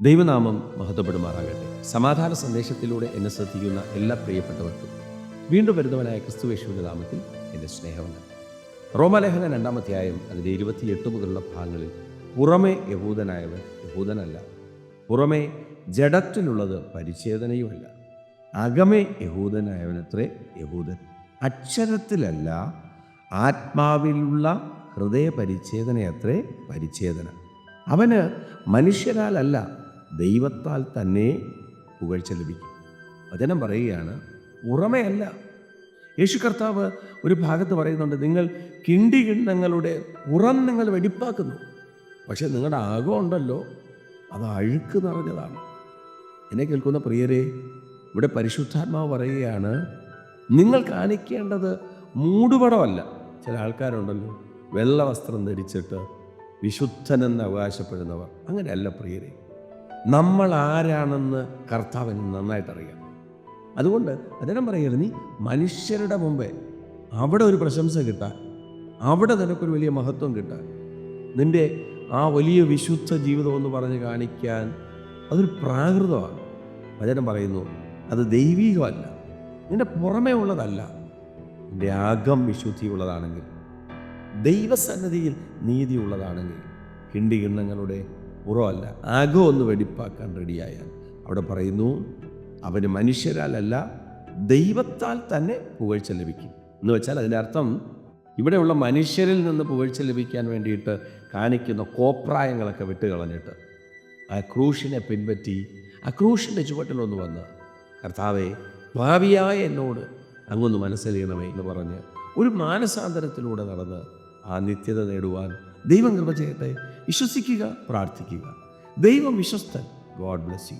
ദൈവനാമം മഹത്വപ്പെടുമാറാകട്ടെ. സമാധാന സന്ദേശത്തിലൂടെ എന്നെ ശ്രദ്ധിക്കുന്ന എല്ലാ പ്രിയപ്പെട്ടവർക്കും വീണ്ടും വരുന്നവനായ ക്രിസ്തുയേശുവിൻ്റെ നാമത്തിൽ എൻ്റെ സ്നേഹമുണ്ട്. റോമാലേഖനം 2-ാം അധ്യായം അതിൻ്റെ 28 മുതലുള്ള ഭാഗങ്ങളിൽ പുറമേ യഹൂദനായവൻ യഹൂദനല്ല, പുറമേ ജഡത്തിലുള്ളത് പരിച്ഛേദനയുമല്ല, അകമേ യഹൂദനായവനത്രേ യഹൂദൻ, അക്ഷരത്തിലല്ല ആത്മാവിലുള്ള ഹൃദയ പരിച്ഛേദനയത്രേ പരിച്ഛേദന. അവന് മനുഷ്യരാലല്ല ദൈവത്താൽ തന്നെ പുകഴ്ച ലഭിക്കും. വചനം പറയുകയാണ്, പുറമേ അല്ല. യേശു കർത്താവ് ഒരു ഭാഗത്ത് പറയുന്നുണ്ട്, നിങ്ങൾ കിണ്ടികിണ്ണങ്ങളുടെ പുറം നിങ്ങൾ വെടിപ്പാക്കുന്നു, പക്ഷെ നിങ്ങളുടെ അകം ഉണ്ടല്ലോ അത് അഴുക്ക് നിറഞ്ഞതാണ്. എന്നെ കേൾക്കുന്ന പ്രിയരെ, ഇവിടെ പരിശുദ്ധാത്മാവ് പറയുകയാണ്, നിങ്ങൾ കാണിക്കേണ്ടത് മൂടുപടമല്ല. ചില ആൾക്കാരുണ്ടല്ലോ വെള്ള വസ്ത്രം ധരിച്ചിട്ട് വിശുദ്ധനെന്ന് അവകാശപ്പെടുന്നവർ. അങ്ങനെയല്ല പ്രിയരെ, നമ്മൾ ആരാണെന്ന് കർത്താവിന് നന്നായിട്ടറിയാം. അതുകൊണ്ട് അതിനും പറയുന്നത്, നീ മനുഷ്യരുടെ മുമ്പേ അവിടെ ഒരു പ്രശംസ കിട്ടാൻ, അവിടെ നിനക്കൊരു വലിയ മഹത്വം കിട്ടാൻ, നിൻ്റെ ആ വലിയ വിശുദ്ധ ജീവിതം എന്ന് പറഞ്ഞ് കാണിക്കാൻ അതൊരു പ്രാകൃതമാണ്. വചനം പറയുന്നു, അത് ദൈവീകമല്ല, നിൻ്റെ പുറമേ ഉള്ളതല്ല. നിൻ്റെ അകം വിശുദ്ധിയുള്ളതാണെങ്കിൽ, ദൈവസന്നിധിയിൽ നീതിയുള്ളതാണെങ്കിൽ, കിണ്ടികിണ്ണങ്ങളുടെ പുറമല്ല അകം ഒന്ന് വെടിപ്പാക്കാൻ റെഡിയായാൽ, അവിടെ പറയുന്നു, അവന് മനുഷ്യരാലല്ല ദൈവത്താൽ തന്നെ പുകഴ്ച ലഭിക്കും. എന്ന് വെച്ചാൽ അതിൻ്റെ അർത്ഥം, ഇവിടെയുള്ള മനുഷ്യരിൽ നിന്ന് പുകഴ്ച ലഭിക്കാൻ വേണ്ടിയിട്ട് കാണിക്കുന്ന കോപ്രായങ്ങളൊക്കെ വിട്ടുകളഞ്ഞിട്ട് ആ ക്രൂശിനെ പിൻപറ്റി ആ ക്രൂശിൻ്റെ ചുവട്ടിലൊന്ന് വന്ന്, കർത്താവേ, ഭാവിയായ എന്നോട് അങ്ങൊന്ന് മനസ്സലിയണമേ എന്ന് പറഞ്ഞ് ഒരു മാനസാന്തരത്തിലൂടെ നടന്ന് ആ നിത്യത നേടുവാൻ ദൈവം കൃപ ചെയ്യട്ടെ. വിശ്വസിക്കുക, പ്രാർത്ഥിക്കുക. ദൈവം വിശ്വസ്തൻ. God bless U.